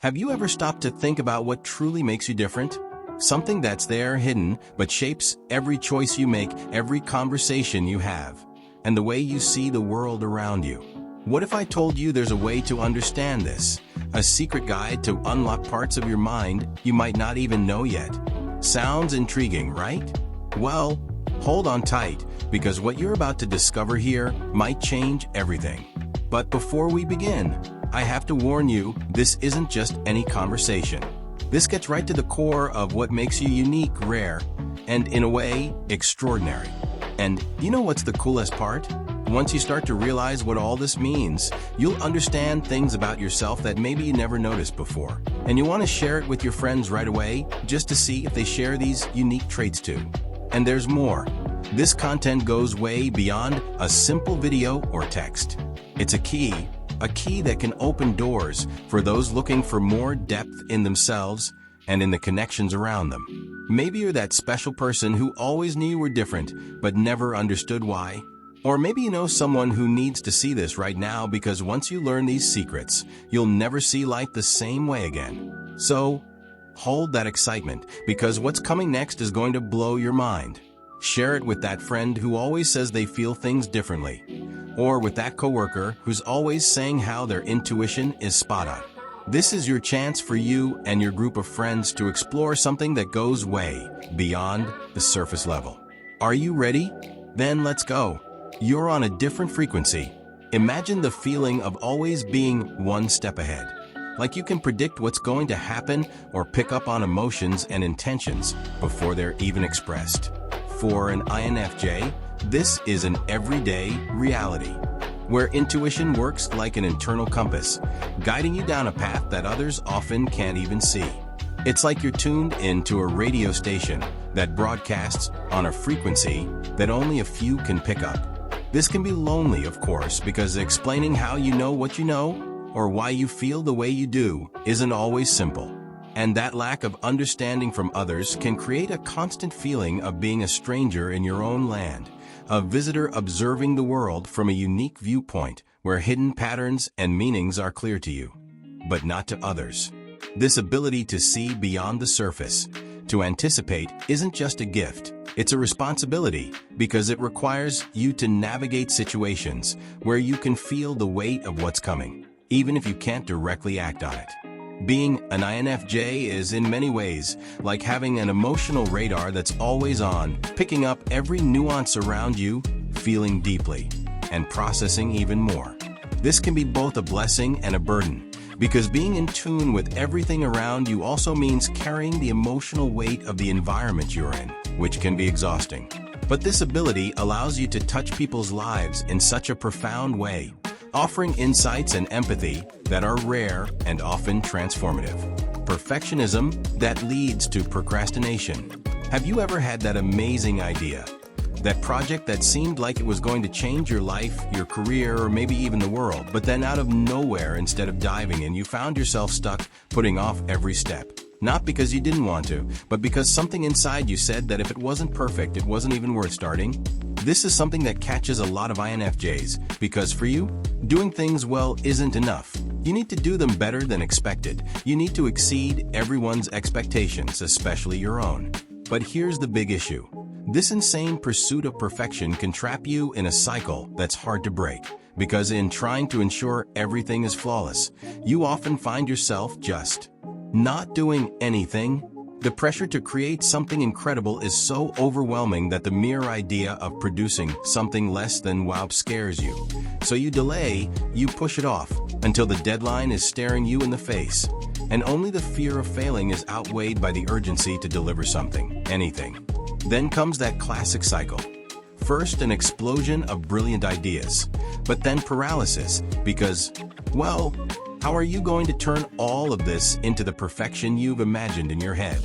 Have you ever stopped to think about what truly makes you different? Something that's there hidden, but shapes every choice you make, every conversation you have, and the way you see the world around you. What if I told you there's a way to understand this? A secret guide to unlock parts of your mind you might not even know yet. Sounds intriguing, right? Well, hold on tight, because what you're about to discover here might change everything. But before we begin, I have to warn you, this isn't just any conversation. This gets right to the core of what makes you unique, rare, and in a way, extraordinary. And you know what's the coolest part? Once you start to realize what all this means, you'll understand things about yourself that maybe you never noticed before. And you want to share it with your friends right away, just to see if they share these unique traits too. And there's more. This content goes way beyond a simple video or text. It's a key that can open doors for those looking for more depth in themselves and in the connections around them. Maybe you're that special person who always knew you were different, but never understood why. Or maybe you know someone who needs to see this right now, because once you learn these secrets, you'll never see life the same way again. So, hold that excitement, because what's coming next is going to blow your mind. Share it with that friend who always says they feel things differently, or with that coworker who's always saying how their intuition is spot on. This is your chance for you and your group of friends to explore something that goes way beyond the surface level. Are you ready? Then let's go. You're on a different frequency. Imagine the feeling of always being one step ahead. Like you can predict what's going to happen or pick up on emotions and intentions before they're even expressed. For an INFJ, this is an everyday reality, where intuition works like an internal compass, guiding you down a path that others often can't even see. It's like you're tuned into a radio station that broadcasts on a frequency that only a few can pick up. This can be lonely, of course, because explaining how you know what you know, or why you feel the way you do, isn't always simple. And that lack of understanding from others can create a constant feeling of being a stranger in your own land, a visitor observing the world from a unique viewpoint where hidden patterns and meanings are clear to you, but not to others. This ability to see beyond the surface, to anticipate, isn't just a gift. It's a responsibility, because it requires you to navigate situations where you can feel the weight of what's coming, even if you can't directly act on it. Being an INFJ is in many ways like having an emotional radar that's always on, picking up every nuance around you, feeling deeply, and processing even more. This can be both a blessing and a burden, because being in tune with everything around you also means carrying the emotional weight of the environment you're in, which can be exhausting. But this ability allows you to touch people's lives in such a profound way, offering insights and empathy that are rare and often transformative. Perfectionism that leads to procrastination. Have you ever had that amazing idea? That project that seemed like it was going to change your life, your career, or maybe even the world, but then out of nowhere, instead of diving in, you found yourself stuck, putting off every step. Not because you didn't want to, but because something inside you said that if it wasn't perfect, it wasn't even worth starting. This is something that catches a lot of INFJs, because for you, doing things well isn't enough. You need to do them better than expected. You need to exceed everyone's expectations, especially your own. But here's the big issue. This insane pursuit of perfection can trap you in a cycle that's hard to break, because in trying to ensure everything is flawless, you often find yourself just not doing anything. The pressure to create something incredible is so overwhelming that the mere idea of producing something less than wow scares you. So you delay, you push it off, until the deadline is staring you in the face. And only the fear of failing is outweighed by the urgency to deliver something, anything. Then comes that classic cycle. First, an explosion of brilliant ideas, but then paralysis, because, well, how are you going to turn all of this into the perfection you've imagined in your head?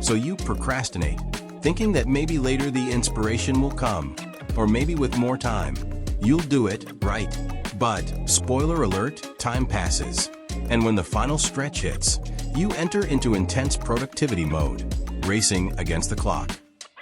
So you procrastinate, thinking that maybe later the inspiration will come, or maybe with more time, you'll do it, right? But, spoiler alert, time passes. And when the final stretch hits, you enter into intense productivity mode, racing against the clock.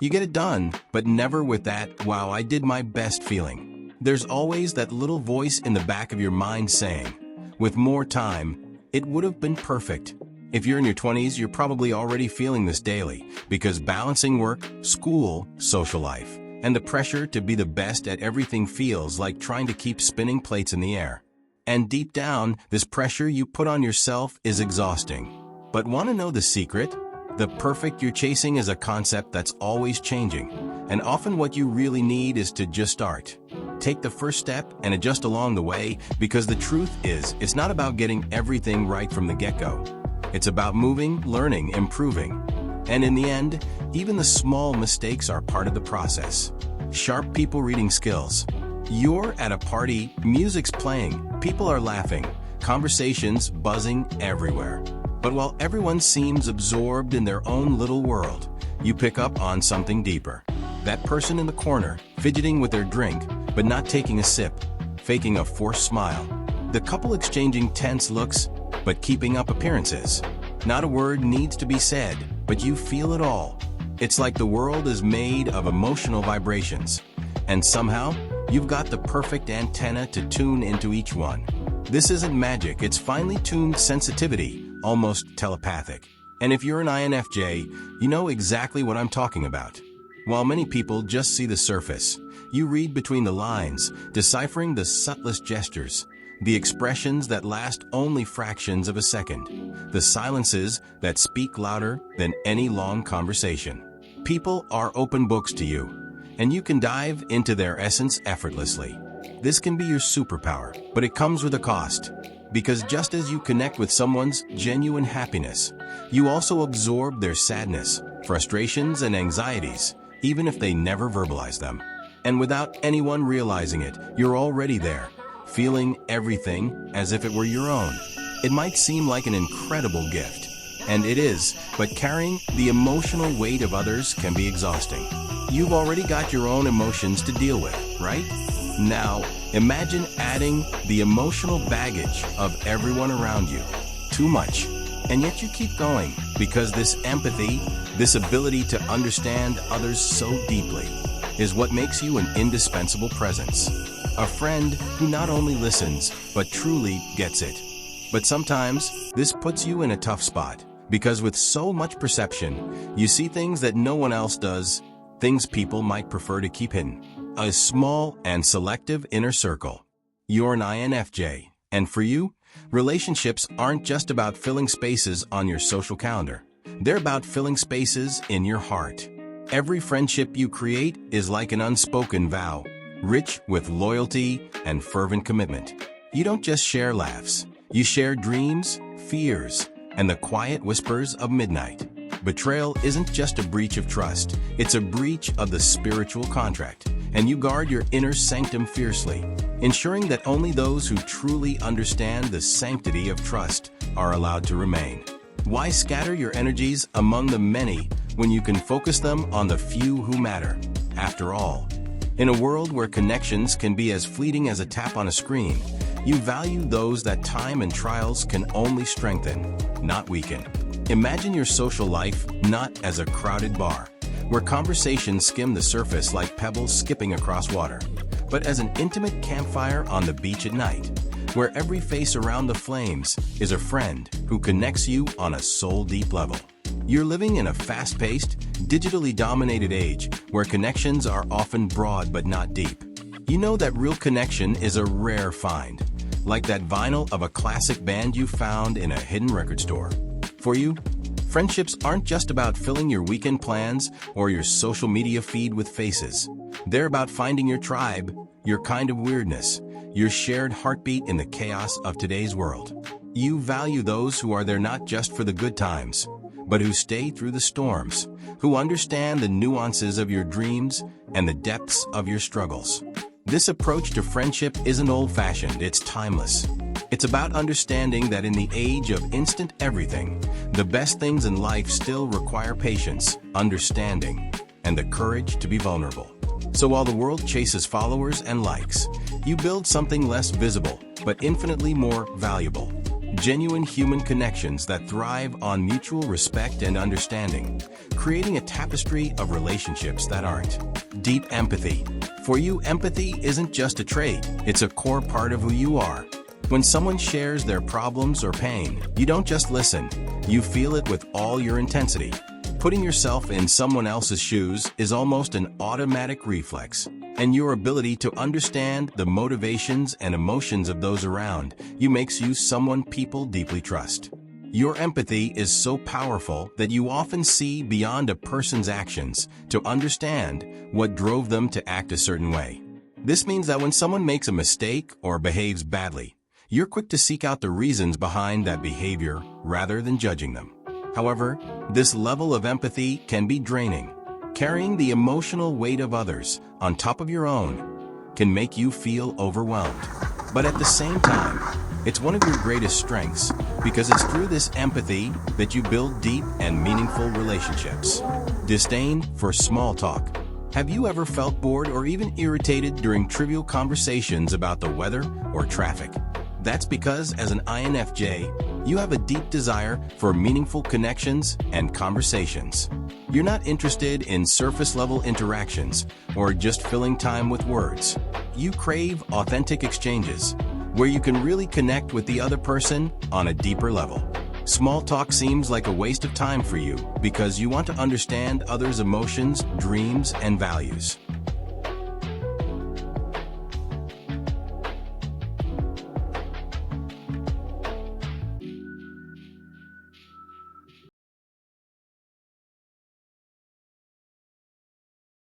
You get it done, but never with that, wow, I did my best feeling. There's always that little voice in the back of your mind saying, with more time, it would have been perfect. If you're in your 20s, you're probably already feeling this daily because balancing work, school, social life, and the pressure to be the best at everything feels like trying to keep spinning plates in the air. And deep down, this pressure you put on yourself is exhausting. But want to know the secret? The perfect you're chasing is a concept that's always changing, and often what you really need is to just start. Take the first step and adjust along the way, because the truth is, it's not about getting everything right from the get-go. It's about moving, learning, improving. And in the end, even the small mistakes are part of the process. Sharp people reading skills. You're at a party, music's playing, people are laughing, conversations buzzing everywhere. But while everyone seems absorbed in their own little world, you pick up on something deeper. That person in the corner, fidgeting with their drink, but not taking a sip, faking a forced smile. The couple exchanging tense looks, but keeping up appearances. Not a word needs to be said, but you feel it all. It's like the world is made of emotional vibrations, and somehow, you've got the perfect antenna to tune into each one. This isn't magic, it's finely tuned sensitivity, almost telepathic. And if you're an INFJ, you know exactly what I'm talking about. While many people just see the surface, you read between the lines, deciphering the subtlest gestures, the expressions that last only fractions of a second, the silences that speak louder than any long conversation. People are open books to you, and you can dive into their essence effortlessly. This can be your superpower, but it comes with a cost. Because just as you connect with someone's genuine happiness, you also absorb their sadness, frustrations, and anxieties, even if they never verbalize them. And without anyone realizing it, you're already there, feeling everything as if it were your own. It might seem like an incredible gift, and it is, but carrying the emotional weight of others can be exhausting. You've already got your own emotions to deal with, right? Now, imagine adding the emotional baggage of everyone around you. Too much. And yet you keep going, because this empathy, this ability to understand others so deeply, is what makes you an indispensable presence. A friend who not only listens, but truly gets it. But sometimes, this puts you in a tough spot, because with so much perception, you see things that no one else does, things people might prefer to keep hidden. A small and selective inner circle. You're an INFJ, and for you, relationships aren't just about filling spaces on your social calendar. They're about filling spaces in your heart. Every friendship you create is like an unspoken vow, rich with loyalty and fervent commitment. You don't just share laughs. You share dreams, fears, and the quiet whispers of midnight. Betrayal isn't just a breach of trust. It's a breach of the spiritual contract, and you guard your inner sanctum fiercely, ensuring that only those who truly understand the sanctity of trust are allowed to remain. Why scatter your energies among the many when you can focus them on the few who matter? After all, in a world where connections can be as fleeting as a tap on a screen, you value those that time and trials can only strengthen, not weaken. Imagine your social life not as a crowded bar, where conversations skim the surface like pebbles skipping across water, but as an intimate campfire on the beach at night, where every face around the flames is a friend who connects you on a soul-deep level. You're living in a fast-paced, digitally dominated age where connections are often broad but not deep. You know that real connection is a rare find, like that vinyl of a classic band you found in a hidden record store. For you, friendships aren't just about filling your weekend plans or your social media feed with faces. They're about finding your tribe, your kind of weirdness, your shared heartbeat in the chaos of today's world. You value those who are there not just for the good times, but who stay through the storms, who understand the nuances of your dreams and the depths of your struggles. This approach to friendship isn't old-fashioned, it's timeless. It's about understanding that in the age of instant everything, the best things in life still require patience, understanding, and the courage to be vulnerable. So while the world chases followers and likes, you build something less visible, but infinitely more valuable. Genuine human connections that thrive on mutual respect and understanding, creating a tapestry of relationships that aren't. Deep empathy. For you, empathy isn't just a trait, it's a core part of who you are. When someone shares their problems or pain, you don't just listen, you feel it with all your intensity. Putting yourself in someone else's shoes is almost an automatic reflex, and your ability to understand the motivations and emotions of those around you makes you someone people deeply trust. Your empathy is so powerful that you often see beyond a person's actions to understand what drove them to act a certain way. This means that when someone makes a mistake or behaves badly, you're quick to seek out the reasons behind that behavior rather than judging them. However, this level of empathy can be draining. Carrying the emotional weight of others on top of your own can make you feel overwhelmed. But at the same time, it's one of your greatest strengths because it's through this empathy that you build deep and meaningful relationships. Disdain for small talk. Have you ever felt bored or even irritated during trivial conversations about the weather or traffic? That's because as an INFJ, you have a deep desire for meaningful connections and conversations. You're not interested in surface-level interactions or just filling time with words. You crave authentic exchanges, where you can really connect with the other person on a deeper level. Small talk seems like a waste of time for you because you want to understand others' emotions, dreams, and values.